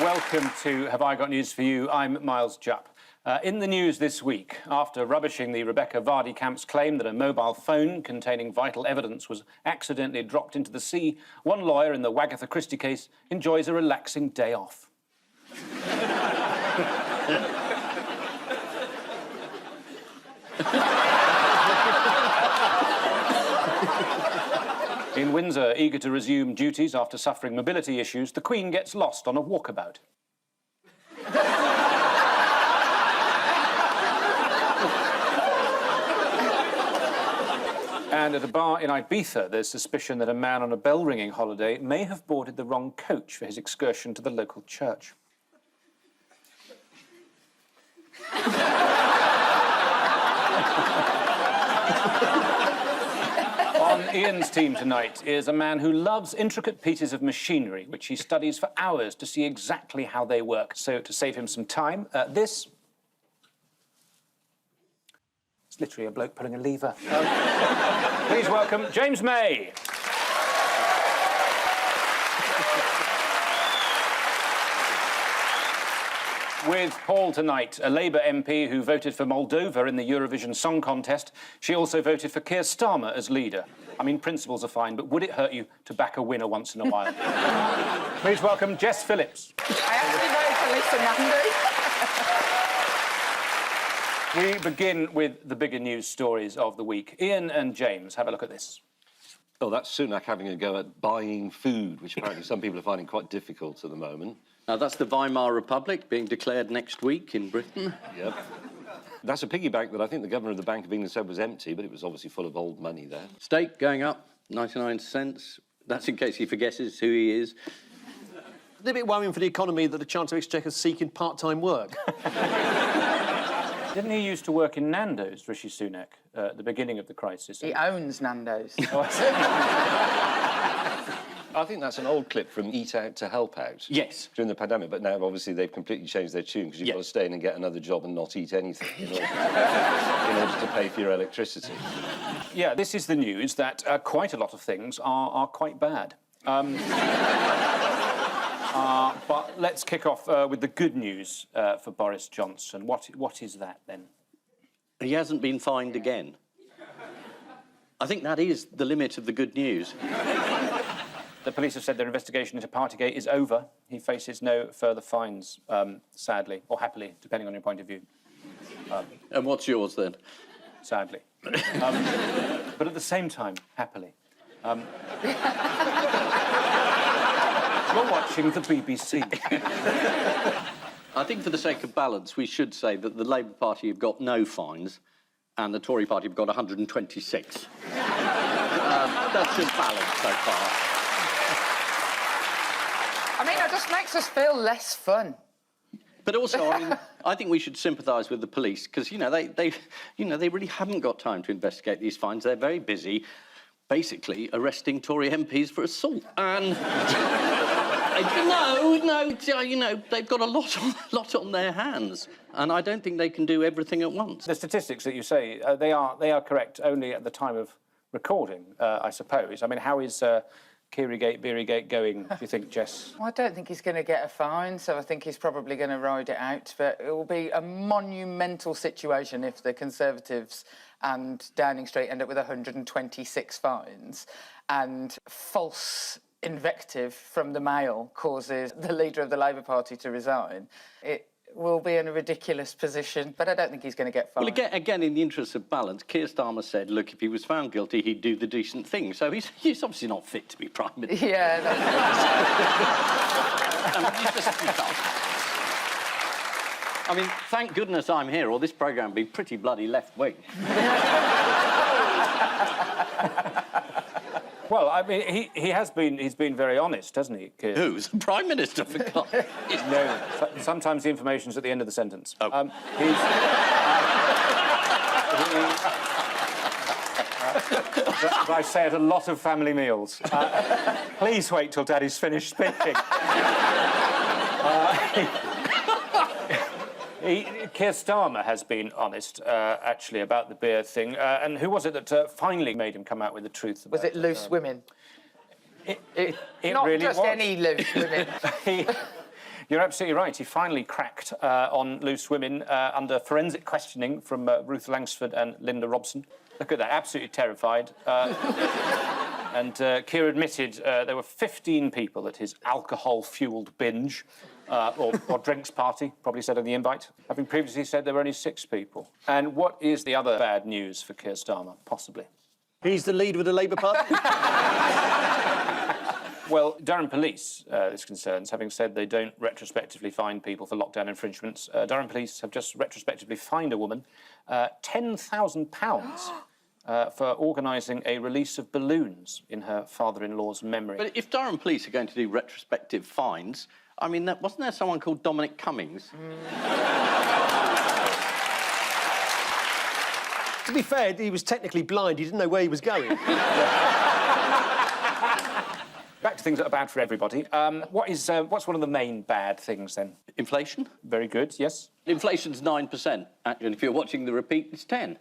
Welcome to Have I Got News For You? I'm Miles Jupp. In the news this week, after rubbishing the Rebecca Vardy camp's claim that a mobile phone containing vital evidence was accidentally dropped into the sea, one lawyer in the Wagatha Christie case enjoys a relaxing day off. In Windsor, eager to resume duties after suffering mobility issues, the Queen gets lost on a walkabout. And at a bar in Ibiza, there's suspicion that a man on a bell-ringing holiday may have boarded the wrong coach for his excursion to the local church. On Ian's team tonight is a man who loves intricate pieces of machinery, which he studies for hours to see exactly how they work. So, to save him some time, this... It's literally a bloke pulling a lever. Please welcome James May. With Paul tonight, a Labour MP who voted for Moldova in the Eurovision Song Contest. She also voted for Keir Starmer as leader. I mean, principles are fine, but would it hurt you to back a winner once in a while? Please welcome Jess Phillips. I actually voted for Lisa Nandy. We begin with the bigger news stories of the week. Ian and James, have a look at this. Oh, that's Sunak having a go at buying food, which apparently some people are finding quite difficult at the moment. Now, that's the Weimar Republic being declared next week in Britain. Yep. That's a piggy bank that I think the Governor of the Bank of England said was empty, but it was obviously full of old money there. Steak going up, 99 cents. That's in case he forgets who he is. It's a bit worrying for the economy that the Chancellor of Exchequer's seeking part-time work. Didn't he used to work in Nando's, Rishi Sunak, at the beginning of the crisis? He owns Nando's. I think that's an old clip from Eat Out to Help Out. Yes. During the pandemic, but now obviously they've completely changed their tune because you've got to stay in and get another job and not eat anything in order to pay for your electricity. Yeah, this is the news that quite a lot of things are quite bad. But let's kick off with the good news for Boris Johnson. What is that, then? He hasn't been fined again. I think that is the limit of the good news. The police have said their investigation into Partygate is over. He faces no further fines, sadly, or happily, depending on your point of view. And what's yours, then? Sadly. But at the same time, happily. You're watching the BBC. I think for the sake of balance, we should say that the Labour Party have got no fines and the Tory Party have got 126. That should balance so far. I mean, it just makes us feel less fun. But also, I mean, I think we should sympathise with the police because, they really haven't got time to investigate these fines. They're very busy, basically arresting Tory MPs for assault. And they've got a lot on their hands, and I don't think they can do everything at once. The statistics that you say they are correct only at the time of recording, I suppose. I mean, how is Kirrygate, Beerygate going, do you think, Jess? Well, I don't think he's going to get a fine, so I think he's probably going to ride it out. But it will be a monumental situation if the Conservatives and Downing Street end up with 126 fines and false invective from the Mail causes the leader of the Labour Party to resign. It will be in a ridiculous position, but I don't think he's going to get fined. Well, again, in the interest of balance, Keir Starmer said, look, if he was found guilty, he'd do the decent thing. So he's obviously not fit to be Prime Minister. Yeah, I mean, thank goodness I'm here, or this programme would be pretty bloody left-wing. Well, I mean, he's been very honest, hasn't he, Keir? Who? The Prime Minister, for God's sake? No, sometimes the information's at the end of the sentence. Oh. As I say at a lot of family meals, please wait till Daddy's finished speaking. Keir Starmer has been honest, actually, about the beer thing. And who was it that finally made him come out with the truth? Was it loose women? It Not really just was. any loose women. You're absolutely right. He finally cracked on loose women under forensic questioning from Ruth Langsford and Linda Robson. Look at that, absolutely terrified. And Keir admitted there were 15 people at his alcohol-fuelled binge, or drinks party, probably said on the invite, having previously said there were only 6 people. And what is the other bad news for Keir Starmer, possibly? He's the leader of the Labour Party. Well, Durham Police, this concerns, having said they don't retrospectively fine people for lockdown infringements, Durham Police have just retrospectively fined a woman £10,000 for organising a release of balloons in her father-in-law's memory. But if Durham Police are going to do retrospective fines, I mean, wasn't there someone called Dominic Cummings? To be fair, he was technically blind. He didn't know where he was going. Back to things that are bad for everybody. What's one of the main bad things, then? Inflation? Very good, yes. Inflation's 9%. Actually, if you're watching the repeat, it's 10.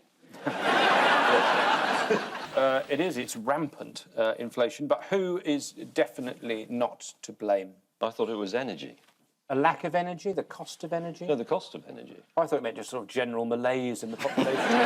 It is. It's rampant, inflation. But who is definitely not to blame? I thought it was energy. A lack of energy? The cost of energy? No, the cost of energy. I thought it meant just sort of general malaise in the population.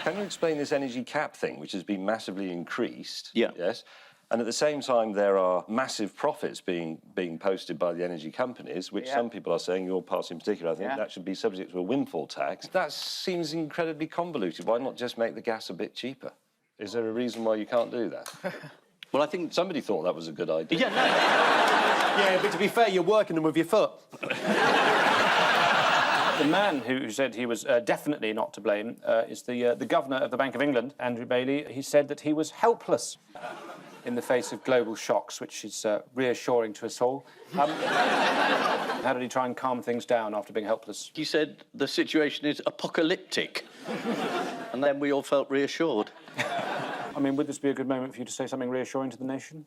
Can you explain this energy cap thing, which has been massively increased? Yeah. Yes. And at the same time, there are massive profits being posted by the energy companies, which some people are saying, your party in particular, I think that should be subject to a windfall tax. That seems incredibly convoluted. Why not just make the gas a bit cheaper? Is there a reason why you can't do that? Well, I think... Somebody thought that was a good idea. Yeah, no. Yeah, but to be fair, you're working them with your foot. The man who said he was definitely not to blame is the Governor of the Bank of England, Andrew Bailey. He said that he was helpless in the face of global shocks, which is reassuring to us all. How did he try and calm things down after being helpless? He said the situation is apocalyptic. And then we all felt reassured. I mean, would this be a good moment for you to say something reassuring to the nation?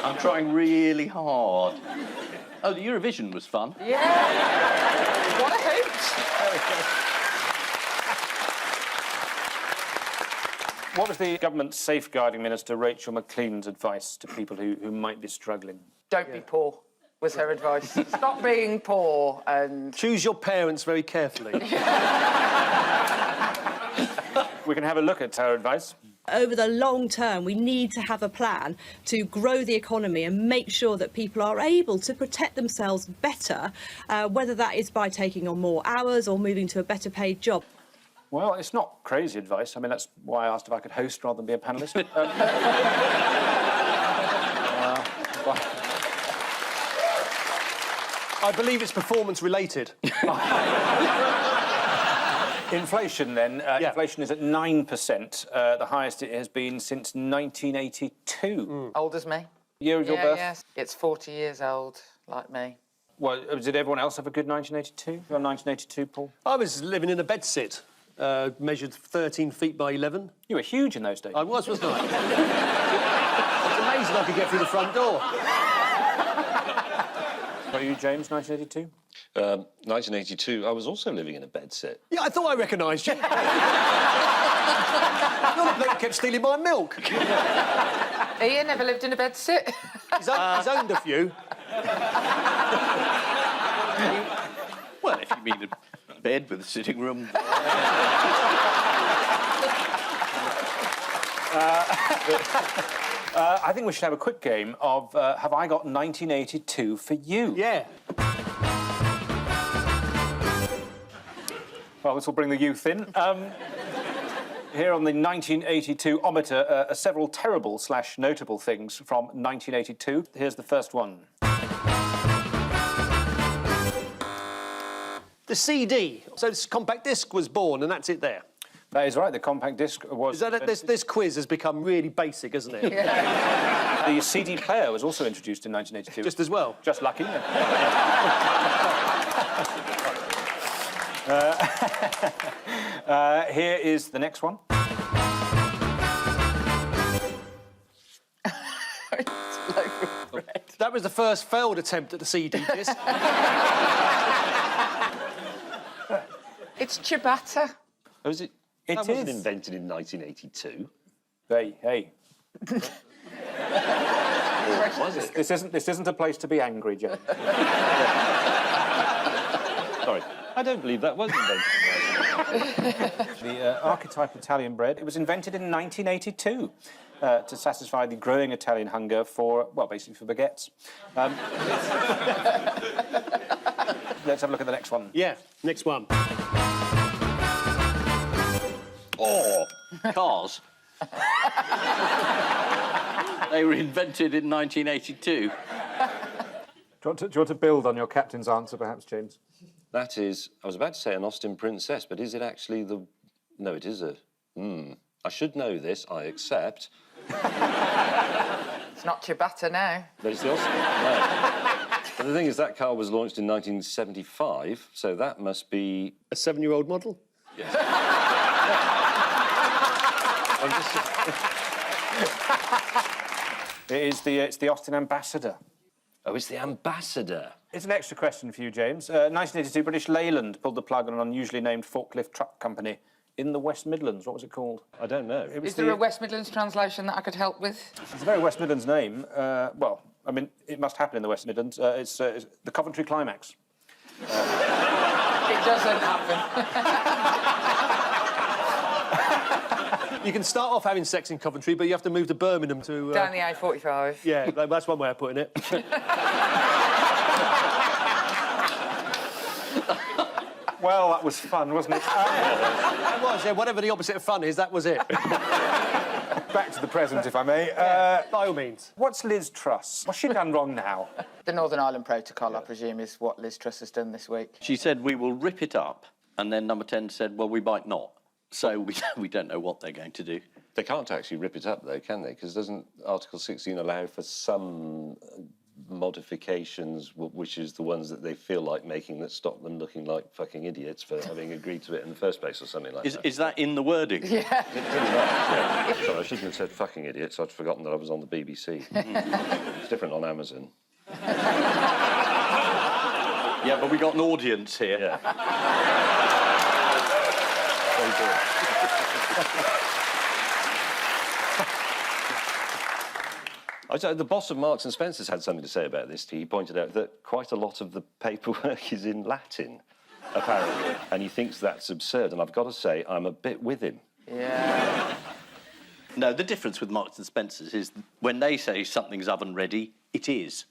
I'm trying really hard. Oh, the Eurovision was fun. Yeah. What a hoot. What was the government safeguarding minister Rachel McLean's advice to people who might be struggling? Don't be poor, was her advice. Stop being poor and... Choose your parents very carefully. We can have a look at her advice. Over the long term, we need to have a plan to grow the economy and make sure that people are able to protect themselves better, whether that is by taking on more hours or moving to a better paid job. Well, it's not crazy advice. I mean, that's why I asked if I could host rather than be a panellist. I believe it's performance-related. Inflation, then. Inflation is at 9%, the highest it has been since 1982. Old as me. Year of your birth? Yes. It's 40 years old, like me. Well, did everyone else have a good 1982? Your 1982, Paul? I was living in a bedsit, measured 13 feet by 11. You were huge in those days. I was, wasn't I? It's amazing I could get through the front door. What are you, James, 1982? 1982, I was also living in a bedsit. Yeah, I thought I recognised you. You're the bloke who kept stealing my milk. Ian never lived in a bed sit. He's owned a few. Well, if you mean a bed with a sitting room... I think we should have a quick game of Have I Got 1982 for You? Yeah. Well, this will bring the youth in. Here on the 1982-ometer are several terrible/notable things from 1982. Here's the first one. The CD. So this compact disc was born, and that's it there. That is right, the compact disc was... Is that this quiz has become really basic, hasn't it? The CD player was also introduced in 1982. Just as well. Just lucky. Here is the next one. That was the first failed attempt at the CD disc. It's ciabatta. Oh, is it? It That wasn't is. invented in 1982. Hey. Was it? This isn't a place to be angry, James. Sorry. I don't believe that was invented. The archetype Italian bread, it was invented in 1982 to satisfy the growing Italian hunger for, well, basically for baguettes. Let's have a look at the next one. Yeah, next one. Oh, cars. They were invented in 1982. Do you want to build on your captain's answer, perhaps, James? That is, I was about to say an Austin princess, but is it actually the... No, it is a... I should know this, I accept. It's not ciabatta now. But it's the Austin... No. But the thing is, that car was launched in 1975, so that must be... A 7-year-old model? Yes. It's the Austin Ambassador. Oh, it's the Ambassador. It's an extra question for you, James. 1982, British Leyland pulled the plug on an unusually named forklift truck company in the West Midlands. What was it called? I don't know. Is there a West Midlands translation that I could help with? It's a very West Midlands name. Well, I mean, it must happen in the West Midlands. It's the Coventry Climax. It doesn't happen. You can start off having sex in Coventry, but you have to move to Birmingham to... Down the A45. Yeah, that's one way of putting it. Well, that was fun, wasn't it? It was, yeah. Whatever the opposite of fun is, that was it. Back to the present, if I may. By all means. What's Liz Truss? What's she done wrong now? The Northern Ireland Protocol, I presume, is what Liz Truss has done this week. She said, we will rip it up, and then number 10 said, well, we might not. So we don't know what they're going to do. They can't actually rip it up, though, can they? Because doesn't Article 16 allow for some modifications, which is the ones that they feel like making that stop them looking like fucking idiots for having agreed to it in the first place or something like that? Is that in the wording? Yeah. Yeah. Sorry, I shouldn't have said fucking idiots. I'd forgotten that I was on the BBC. It's different on Amazon. Yeah, but we got an audience here. Yeah. Very good. The boss of Marks and Spencer's had something to say about this. He pointed out that quite a lot of the paperwork is in Latin, apparently, and he thinks that's absurd. And I've got to say, I'm a bit with him. Yeah. No, the difference with Marks and Spencer's is when they say something's oven ready, it is.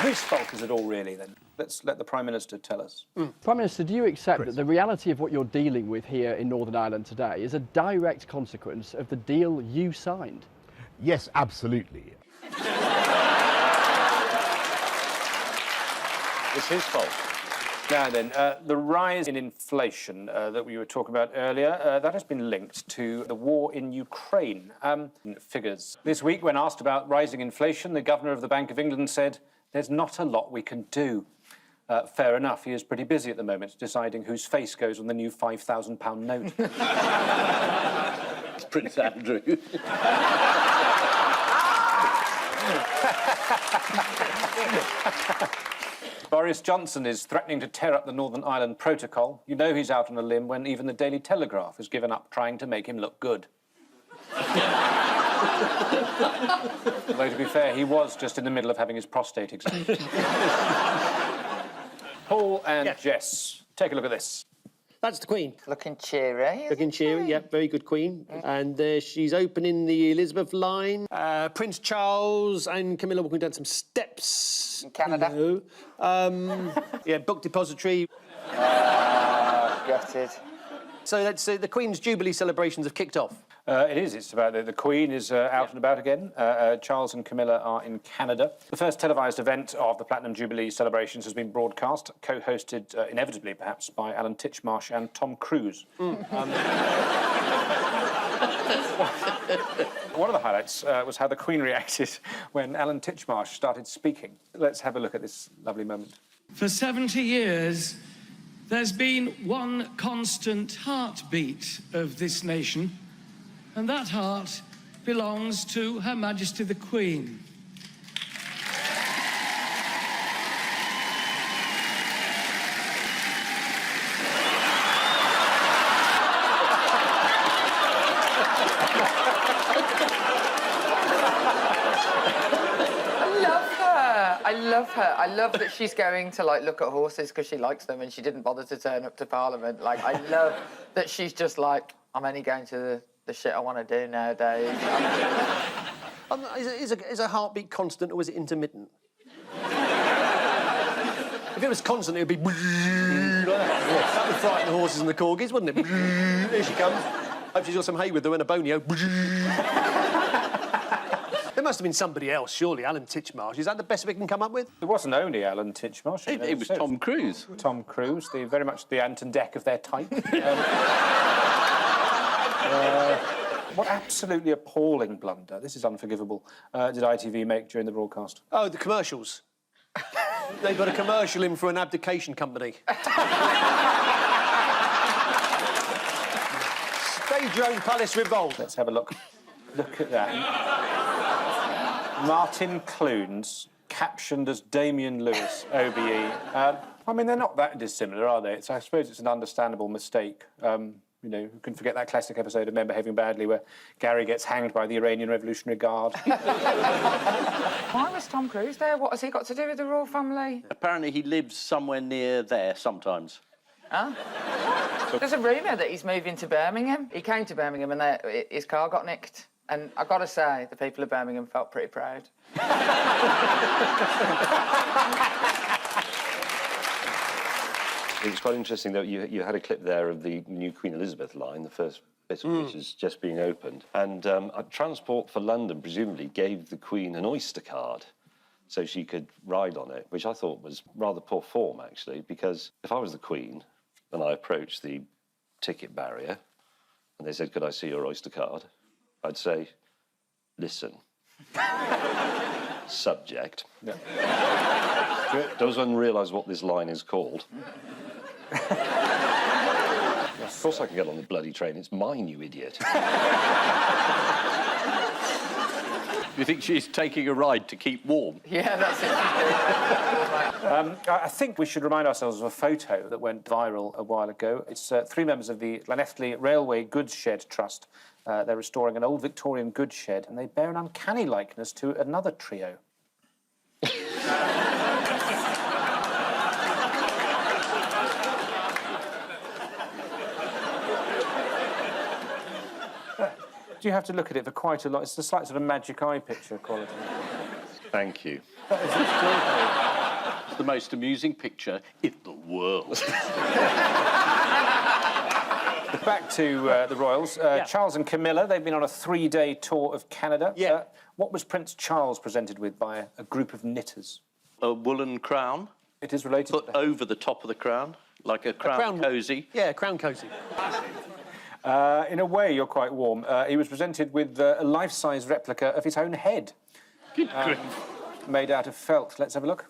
Whose fault is it all, really, then? Let's let the Prime Minister tell us. Prime Minister, do you accept that the reality of what you're dealing with here in Northern Ireland today is a direct consequence of the deal you signed? Yes, absolutely. It's his fault. Now then, the rise in inflation that we were talking about earlier, that has been linked to the war in Ukraine. Figures. This week, when asked about rising inflation, the Governor of the Bank of England said, there's not a lot we can do. Fair enough, he is pretty busy at the moment, deciding whose face goes on the new £5,000 note. It's Prince Andrew. Boris Johnson is threatening to tear up the Northern Ireland Protocol. You know he's out on a limb when even the Daily Telegraph has given up trying to make him look good. Although, to be fair, he was just in the middle of having his prostate examined. Paul and Jess, take a look at this. That's the Queen. Looking cheery. Looking cheery, yeah, very good Queen. And she's opening the Elizabeth line. Prince Charles and Camilla walking down some steps. In Canada. Hello. Yeah, book depository. Gutted. So let's say the Queen's Jubilee celebrations have kicked off. It is. It's about the Queen is out and about again. Charles and Camilla are in Canada. The first televised event of the Platinum Jubilee celebrations has been broadcast, co-hosted, inevitably perhaps, by Alan Titchmarsh and Tom Cruise. One of the highlights was how the Queen reacted when Alan Titchmarsh started speaking. Let's have a look at this lovely moment. For 70 years, there's been one constant heartbeat of this nation, and that heart belongs to Her Majesty the Queen. I love her. I love that she's going to, like, look at horses because she likes them and she didn't bother to turn up to Parliament. Like, I love that she's just like, I'm only going to the shit I want to do nowadays. Is a heartbeat constant or is it intermittent? If it was constant, it would be... That would frighten the horses and the corgis, wouldn't it? Here she comes. Hope she's got some hay with her and a bonio. There must have been somebody else, surely. Alan Titchmarsh. Is that the best we can come up with? It wasn't only Alan Titchmarsh. It was Tom Cruise. Tom Cruise, very much the Ant and Dec of their type. What absolutely appalling blunder, this is unforgivable, did ITV make during the broadcast? Oh, the commercials. They got a commercial in for an abdication company. Stage your own palace revolt. Let's have a look. Look at that. Martin Clunes, captioned as Damien Lewis, OBE. I mean, they're not that dissimilar, are they? I suppose it's an understandable mistake. You know, who can forget that classic episode of Men Behaving Badly where Gary gets hanged by the Iranian Revolutionary Guard? Why was Tom Cruise there? What has he got to do with the royal family? Apparently he lives somewhere near there sometimes. Huh? There's a rumour that he's moving to Birmingham. He came to Birmingham and his car got nicked. And I've got to say, the people of Birmingham felt pretty proud. It was quite interesting that you had a clip there of the new Queen Elizabeth line, the first bit of which is just being opened. And Transport for London presumably gave the Queen an Oyster card so she could ride on it, which I thought was rather poor form, actually, because if I was the Queen and I approached the ticket barrier and they said, could I see your Oyster card? I'd say, listen, subject. Yeah. Does one realise what this line is called? Of course I can get on the bloody train. It's mine, you idiot. You think she's taking a ride to keep warm? Yeah, that's it. I think we should remind ourselves of a photo that went viral a while ago. It's three members of the Llanelli Railway Goods Shed Trust. They're restoring an old Victorian goods shed, and they bear an uncanny likeness to another trio. You have to look at it for quite a lot. It's a slight sort of magic eye picture quality. Thank you. It's the most amusing picture in the world. Back to the royals. Charles and Camilla, they've been on a 3-day tour of Canada. Yeah. What was Prince Charles presented with by a group of knitters? A woolen crown. It is related Put over the top of the crown, like a crown cosy. Yeah, crown cosy. In a way, you're quite warm. He was presented with a life-size replica of his own head. Good grief. Made out of felt. Let's have a look.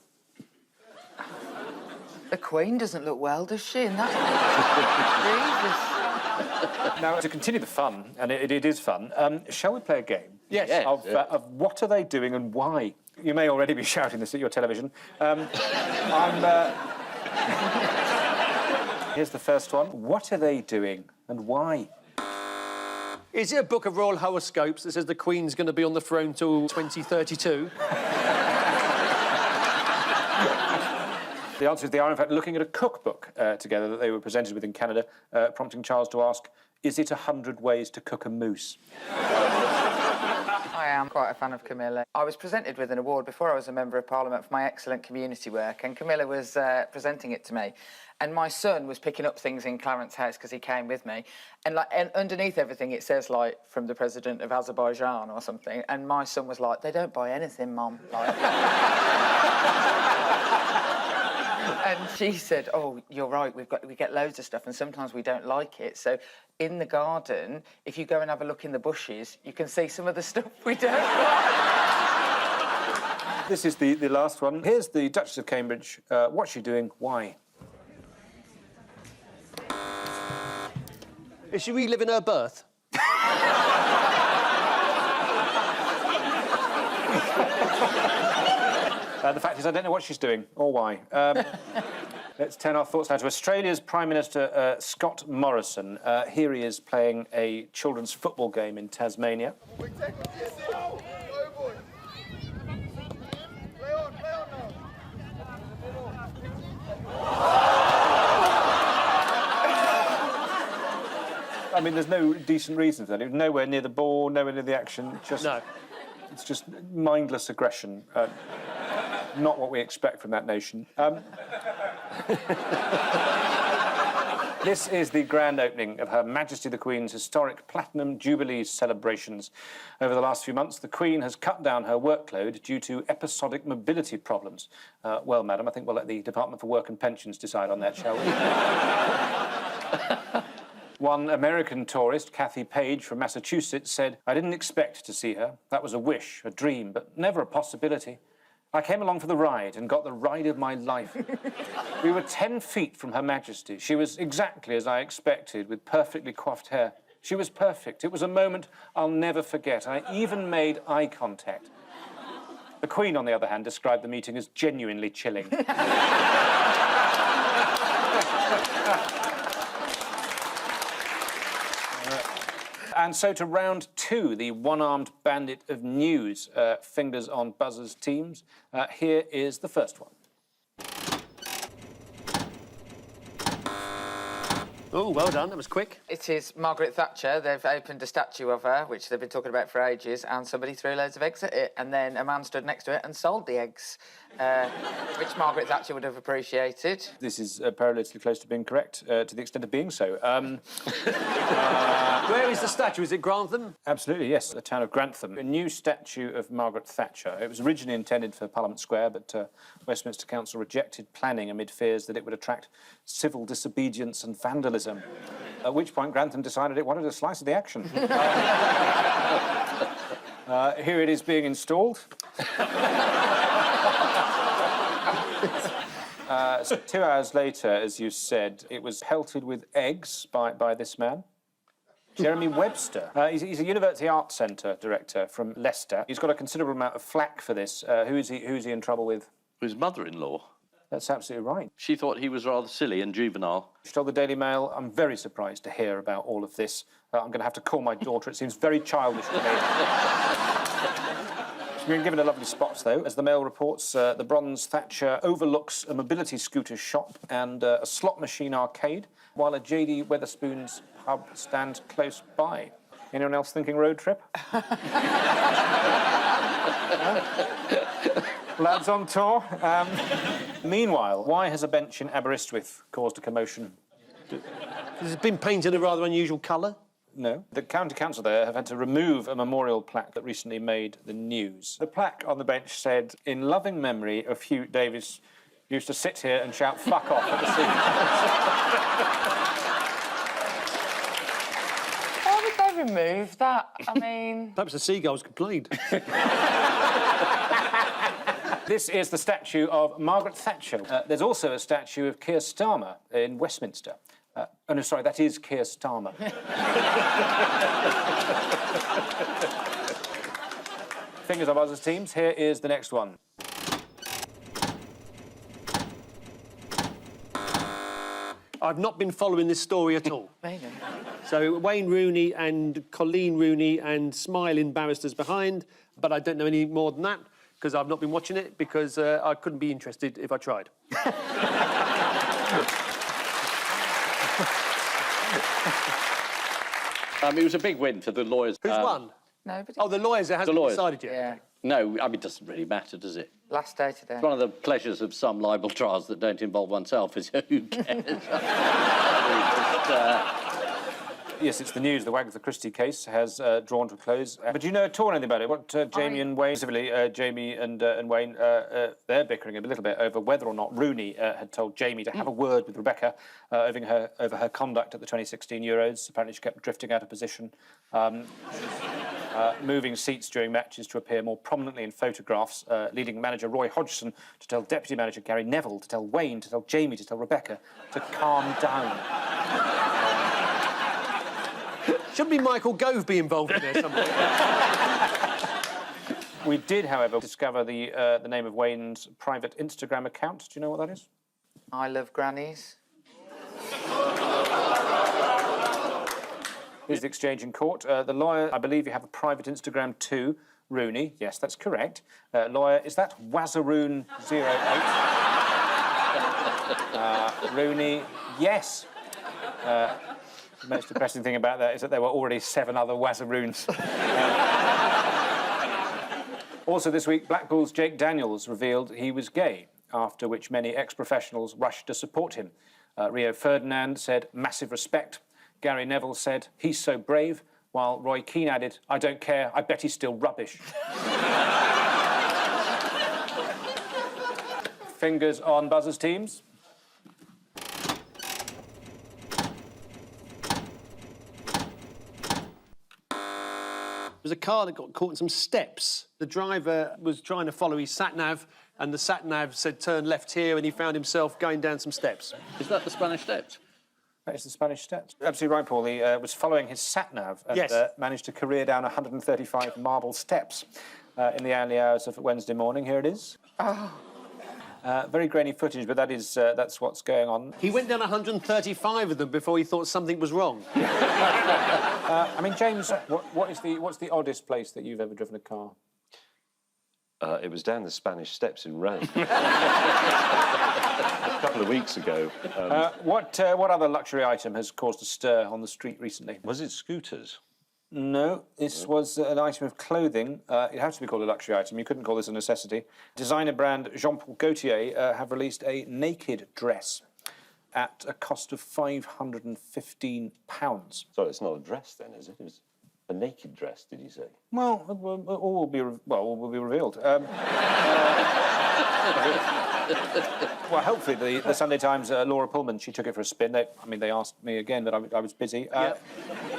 The Queen doesn't look well, does she? And that... Jesus. Now, to continue the fun, and it is fun, shall we play a game? Yes. Of what are they doing and why? You may already be shouting this at your television. Here's the first one. What are they doing and why? Is it a book of royal horoscopes that says the Queen's going to be on the throne till 2032? The answer is they are, in fact, looking at a cookbook together that they were presented with in Canada, prompting Charles to ask, is it 100 ways to cook a moose? I am quite a fan of Camilla. I was presented with an award before I was a Member of Parliament for my excellent community work, and Camilla was presenting it to me. And my son was picking up things in Clarence's house because he came with me. And underneath everything, it says, like, from the president of Azerbaijan or something. And my son was like, they don't buy anything, Mum. Like... And she said, oh, you're right, we get loads of stuff and sometimes we don't like it. So in the garden, if you go and have a look in the bushes, you can see some of the stuff we don't like. This is the last one. Here's the Duchess of Cambridge. What's she doing? Why? Is she reliving her birth? The fact is, I don't know what she's doing or why. Let's turn our thoughts now to Australia's Prime Minister, Scott Morrison. Here he is playing a children's football game in Tasmania. I mean, there's no decent reason for that. It was nowhere near the ball, nowhere near the action. No. It's just mindless aggression. Not what we expect from that nation. This is the grand opening of Her Majesty the Queen's historic Platinum Jubilee celebrations. Over the last few months, the Queen has cut down her workload due to episodic mobility problems. Well, madam, I think we'll let the Department for Work and Pensions decide on that, shall we? One American tourist, Kathy Page from Massachusetts, said, "I didn't expect to see her. That was a wish, a dream, but never a possibility. I came along for the ride and got the ride of my life. We were 10 feet from Her Majesty. She was exactly as I expected, with perfectly coiffed hair. She was perfect. It was a moment I'll never forget. I even made eye contact." The Queen, on the other hand, described the meeting as genuinely chilling. And so to round two, the one-armed bandit of news, fingers on buzzers teams. Here is the first one. Oh, well done. That was quick. It is Margaret Thatcher. They've opened a statue of her, which they've been talking about for ages, and somebody threw loads of eggs at it, and then a man stood next to it and sold the eggs, which Margaret Thatcher would have appreciated. This is perilously close to being correct, to the extent of being so. Where is the statue? Is it Grantham? Absolutely, yes, the town of Grantham. A new statue of Margaret Thatcher. It was originally intended for Parliament Square, but Westminster Council rejected planning amid fears that it would attract civil disobedience and vandalism. At which point Grantham decided it wanted a slice of the action. Here it is being installed. So 2 hours later, as you said, it was pelted with eggs by this man. Jeremy Webster. He's a University Arts Centre director from Leicester. He's got a considerable amount of flack for this. Who's he in trouble with? His mother-in-law. That's absolutely right. She thought he was rather silly and juvenile. She told the Daily Mail, "I'm very surprised to hear about all of this. I'm going to have to call my daughter. It seems very childish to me." She's been given a lovely spot, though. As the Mail reports, the bronze Thatcher overlooks a mobility scooter shop and a slot machine arcade, while a J.D. Wetherspoon's pub stands close by. Anyone else thinking road trip? Lads on tour. Meanwhile, why has a bench in Aberystwyth caused a commotion? Because it's been painted a rather unusual colour. No. The county council there have had to remove a memorial plaque that recently made the news. The plaque on the bench said, "In loving memory of Hugh Davis used to sit here and shout 'fuck off' at the scene." Why would they remove that? I mean... Perhaps the seagulls complained. This is the statue of Margaret Thatcher. There's also a statue of Keir Starmer in Westminster. Oh, no, sorry, that is Keir Starmer. Fingers on buzzers, teams. Here is the next one. I've not been following this story at all. Maybe. So Wayne Rooney and Colleen Rooney and smiling barristers behind, but I don't know any more than that because I've not been watching it because I couldn't be interested if I tried. It was a big win for the lawyers. Who's won? Nobody. Oh, the lawyers. It hasn't been decided yet. Yeah. No, I mean, it doesn't really matter, does it? Last day today. One of the pleasures of some libel trials that don't involve oneself is who cares? Yes, it's the news. The Wagatha Christie case has drawn to a close. But do you know at all anything about it? What Jamie and Wayne, specifically Jamie and Wayne, they're bickering a little bit over whether or not Rooney had told Jamie to have a word with Rebecca over her conduct at the 2016 Euros. Apparently she kept drifting out of position, moving seats during matches to appear more prominently in photographs, leading manager Roy Hodgson to tell deputy manager Gary Neville, to tell Wayne, to tell Jamie, to tell Rebecca to calm down. Shouldn't be Michael Gove be involved in there somewhere? We did, however, discover the name of Wayne's private Instagram account. Do you know what that is? I love grannies. Here's the exchange in court. The lawyer, I believe you have a private Instagram too. Rooney, yes, that's correct. Lawyer, is that Wazaroon08? Rooney, yes. The most depressing thing about that is that there were already 7 other Wazaroons. Also this week, Blackpool's Jake Daniels revealed he was gay, after which many ex-professionals rushed to support him. Rio Ferdinand said, massive respect. Gary Neville said, he's so brave, while Roy Keane added, I don't care, I bet he's still rubbish. Fingers on buzzers, teams. There was a car that got caught in some steps. The driver was trying to follow his sat-nav, and the sat-nav said turn left here, and he found himself going down some steps. Is that the Spanish Steps? That is the Spanish Steps. Absolutely right, Paul. He was following his sat-nav and Yes. Managed to career down 135 marble steps in the early hours of Wednesday morning. Here it is. Oh. Very grainy footage, but that's what's going on. He went down 135 of them before he thought something was wrong. I mean, James, what's the oddest place that you've ever driven a car? It was down the Spanish Steps in Rome. A couple of weeks ago. What other luxury item has caused a stir on the street recently? Was it scooters? No, this was an item of clothing. It has to be called a luxury item. You couldn't call this a necessity. Designer brand Jean-Paul Gaultier have released a naked dress at a cost of £515. Sorry, it's not a dress then, is it? It was a naked dress, did you say? Well, all will be revealed. Well, hopefully the Sunday Times, Laura Pullman, she took it for a spin. They asked me again, but I was busy.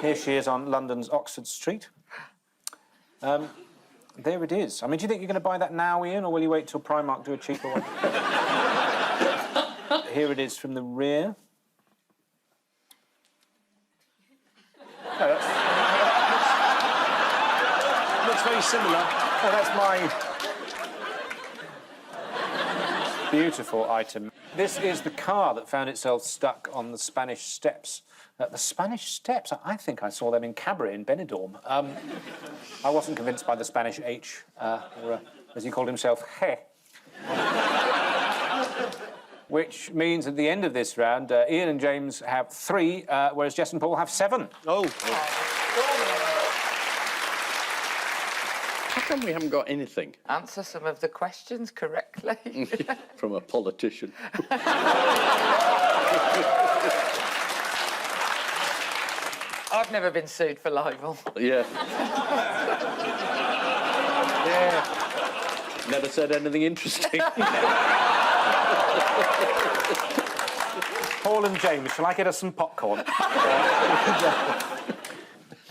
Here she is on London's Oxford Street. There it is. I mean, do you think you're going to buy that now, Ian, or will you wait till Primark do a cheaper one? Here it is from the rear. No, Looks very similar. Oh, that's my beautiful item. This is the car that found itself stuck on the Spanish Steps. The Spanish Steps, I think I saw them in Cabaret in Benidorm. I wasn't convinced by the Spanish H, or as he called himself, he. Which means at the end of this round, Ian and James have 3, whereas Jess and Paul have 7. Oh. How come we haven't got anything? Answer some of the questions correctly. From a politician. I've never been sued for libel. Yeah. Yeah. Never said anything interesting. Paul and James, shall I get us some popcorn?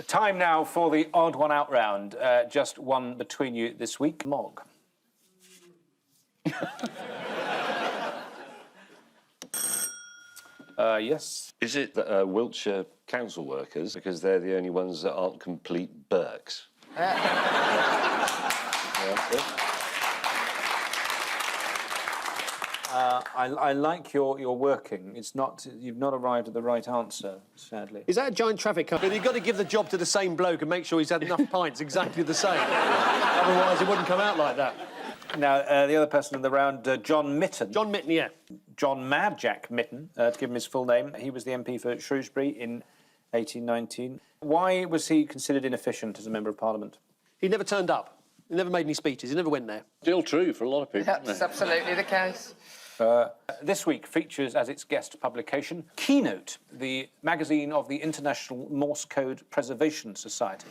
Time now for the odd one out round. Just one between you this week. Mog. Yes. Is it Wiltshire council workers, because they're the only ones that aren't complete Burks? I like your working. It's not. You've not arrived at the right answer, sadly. Is that a giant traffic cone? You've got to give the job to the same bloke and make sure he's had enough pints exactly the same. Otherwise, it wouldn't come out like that. Now, the other person in the round, John Mitten. John Mitten, yeah. John Mad Jack Mitten, to give him his full name. He was the MP for Shrewsbury in 1819. Why was he considered inefficient as a Member of Parliament? He never turned up. He never made any speeches. He never went there. Still true for a lot of people. That's absolutely the case. This week features as its guest publication Keynote, the magazine of the International Morse Code Preservation Society.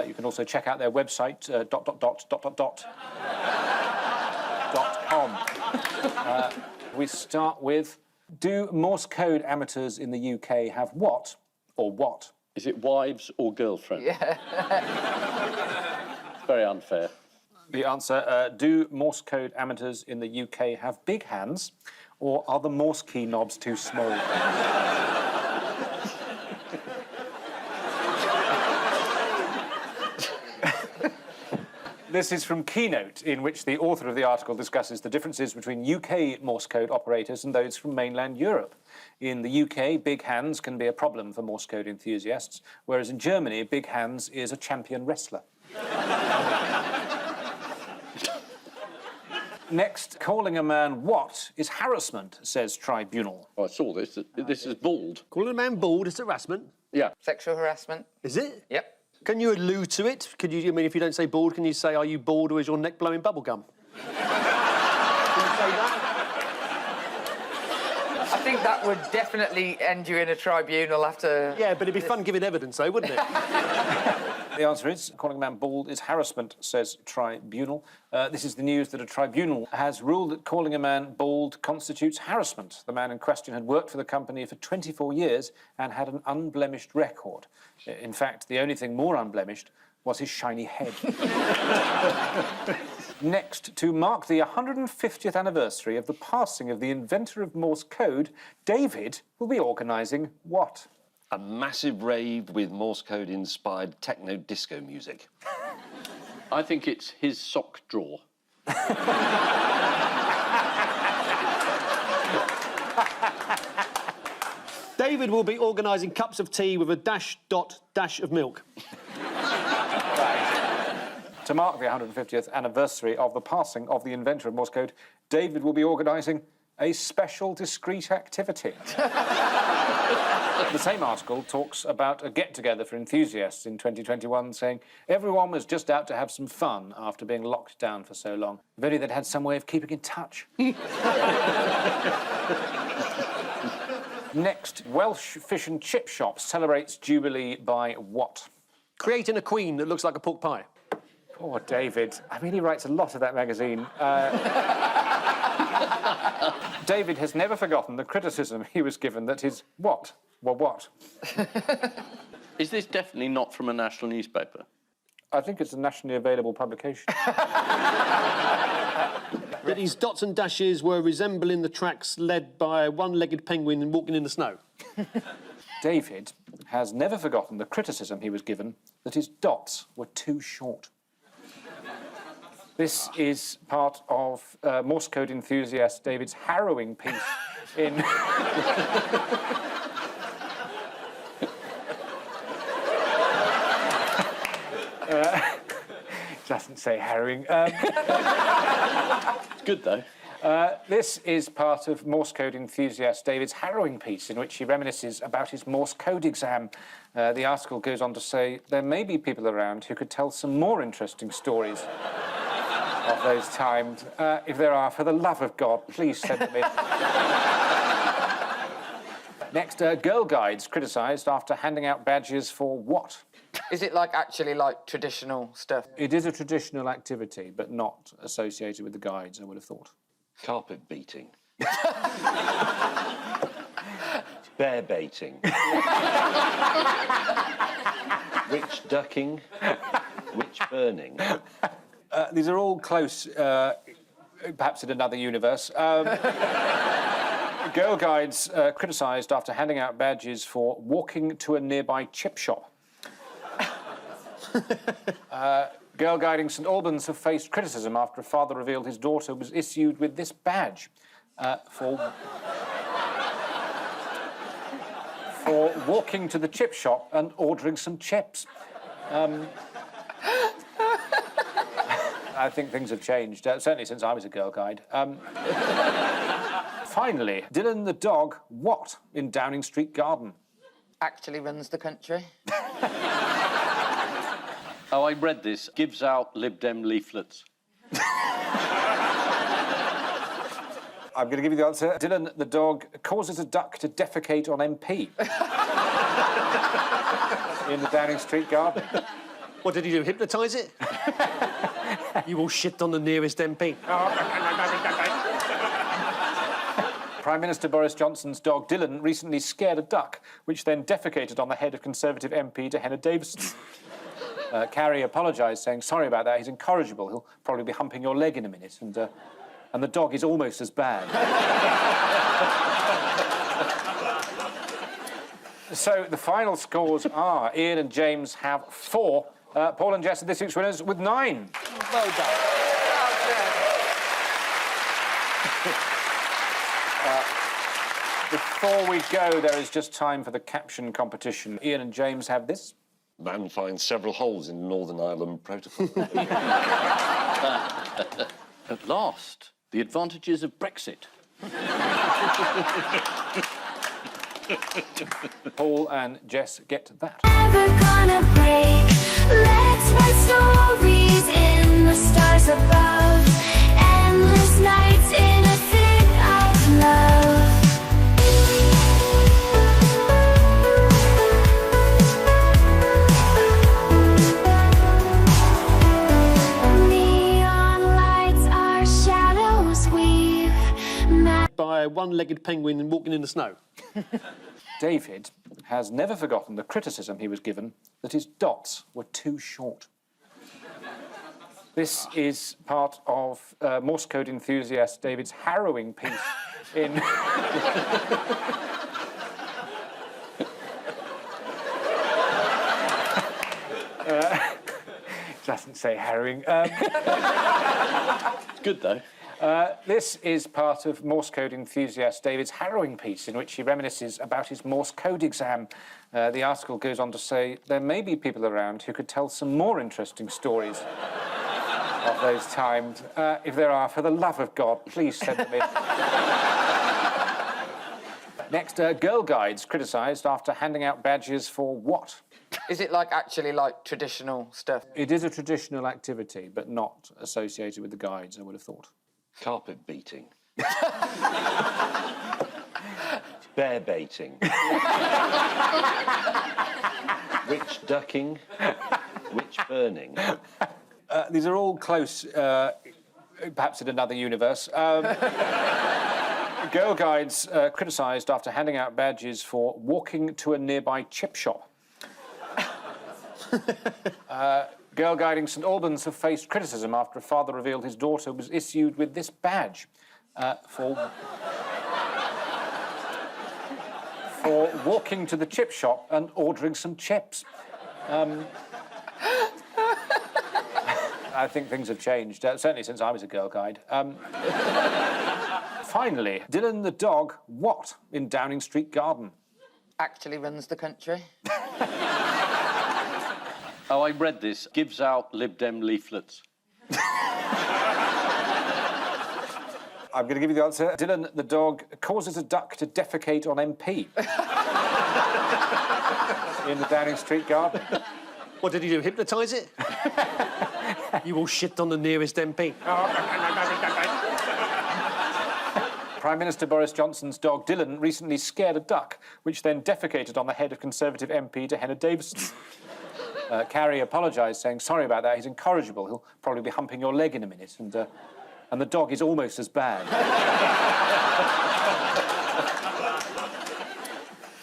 You can also check out their website, .com. We start with, do Morse code amateurs in the UK have what or what? Is it wives or girlfriends? Yeah. Very unfair. The answer, do Morse code amateurs in the UK have big hands, or are the Morse key knobs too small? This is from Keynote, in which the author of the article discusses the differences between UK Morse code operators and those from mainland Europe. In the UK, big hands can be a problem for Morse code enthusiasts, whereas in Germany, big hands is a champion wrestler. Next, calling a man what is harassment, says tribunal. Oh, I saw this. This is bald. Calling a man bald is harassment. Yeah. Sexual harassment. Is it? Yep. Can you allude to it? Could you? I mean, if you don't say bald, can you say, "Are you bald, or is your neck blowing bubble gum"? Can you say that? I think that would definitely end you in a tribunal after... Yeah, but it'd be fun giving evidence, though, wouldn't it? The answer is, calling a man bald is harassment, says tribunal. This is the news that a tribunal has ruled that calling a man bald constitutes harassment. The man in question had worked for the company for 24 years and had an unblemished record. In fact, the only thing more unblemished was his shiny head. Next, to mark the 150th anniversary of the passing of the inventor of Morse code, David will be organising what? A massive rave with Morse code-inspired techno-disco music. I think it's his sock drawer. David will be organising cups of tea with a dash of milk. To mark the 150th anniversary of the passing of the inventor of Morse code, David will be organising a special discrete activity. The same article talks about a get-together for enthusiasts in 2021, saying everyone was just out to have some fun after being locked down for so long. If only they'd had some way of keeping in touch. Next, Welsh fish and chip shop celebrates Jubilee by what? Creating a queen that looks like a pork pie. Poor David. I mean, he writes a lot of that magazine. David has never forgotten the criticism he was given that his what? Well, what? Is this definitely not from a national newspaper? I think it's a nationally available publication. That his dots and dashes were resembling the tracks led by a one-legged penguin walking in the snow. David has never forgotten the criticism he was given that his dots were too short. This is part of Morse code enthusiast David's harrowing piece in... doesn't say harrowing. It's good, though. This is part of Morse code enthusiast David's harrowing piece, in which he reminisces about his Morse code exam. The article goes on to say there may be people around who could tell some more interesting stories of those times. If there are, for the love of God, please send them in. Next, Girl Guides criticised after handing out badges for what? Is it actually traditional stuff? It is a traditional activity, but not associated with the guides, I would have thought. Carpet beating. Bear baiting. Witch ducking. Witch burning. These are all close, perhaps in another universe. Girl Guides criticised after handing out badges for walking to a nearby chip shop. Girl Guiding St Albans have faced criticism after a father revealed his daughter was issued with this badge for walking to the chip shop and ordering some chips. I think things have changed, certainly since I was a Girl Guide. Finally, Dylan the dog, what in Downing Street Garden? Actually runs the country. Oh, I read this. Gives out Lib Dem leaflets. I'm going to give you the answer. Dylan the dog causes a duck to defecate on MP. In the Downing Street Garden. What did he do, hypnotise it? You all shit on the nearest MP. Prime Minister Boris Johnson's dog Dylan recently scared a duck, which then defecated on the head of Conservative MP Dehenna Davison. Carrie apologised, saying, sorry about that, he's incorrigible, he'll probably be humping your leg in a minute, and the dog is almost as bad. So the final scores are Ian and James have 4, Paul and Jess are this week's winners with 9. Well done. Before we go, there is just time for the caption competition. Ian and James have this. Man finds several holes in Northern Ireland Protocol. At last, the advantages of Brexit. Paul and Jess get that. Never gonna break. Let's write stories in the stars above. Endless nights in a thick of love. Neon lights are shadows weave. By a one-legged penguin walking in the snow. David has never forgotten the criticism he was given that his dots were too short. This is part of Morse code enthusiast David's harrowing piece in... doesn't say harrowing. It's good, though. This is part of Morse code enthusiast David's harrowing piece in which he reminisces about his Morse code exam. The article goes on to say there may be people around who could tell some more interesting stories of those times. If there are, for the love of God, please send them in. Next, Girl Guides criticised after handing out badges for what? Is it actually traditional stuff? It is a traditional activity, but not associated with the guides, I would have thought. Carpet beating. Bear baiting. Witch ducking. Witch burning. These are all close, perhaps in another universe. Girl Guides criticised after handing out badges for walking to a nearby chip shop. Girl Guiding St Albans have faced criticism after a father revealed his daughter was issued with this badge for walking to the chip shop and ordering some chips. I think things have changed, certainly since I was a Girl Guide. Finally, Dylan the dog, what in Downing Street Garden? Actually runs the country. Oh, I read this. Gives out Lib Dem leaflets. I'm going to give you the answer. Dylan the dog causes a duck to defecate on MP. In the Downing Street Garden. What did he do, hypnotise it? You all shit on the nearest MP. Prime Minister Boris Johnson's dog Dylan recently scared a duck, which then defecated on the head of Conservative MP Henna Davison. Carrie apologised, saying, sorry about that, he's incorrigible. He'll probably be humping your leg in a minute. And the dog is almost as bad.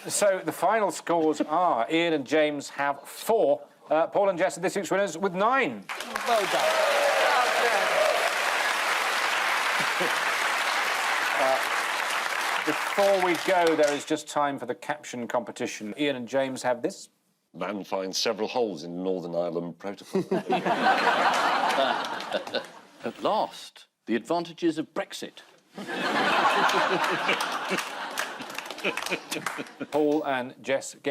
So the final scores are Ian and James have 4. Paul and Jess are this week's winners with 9. Well done. Before we go, there is just time for the caption competition. Ian and James have this. Man finds several holes in Northern Ireland Protocol. At last, the advantages of Brexit. Paul and Jess get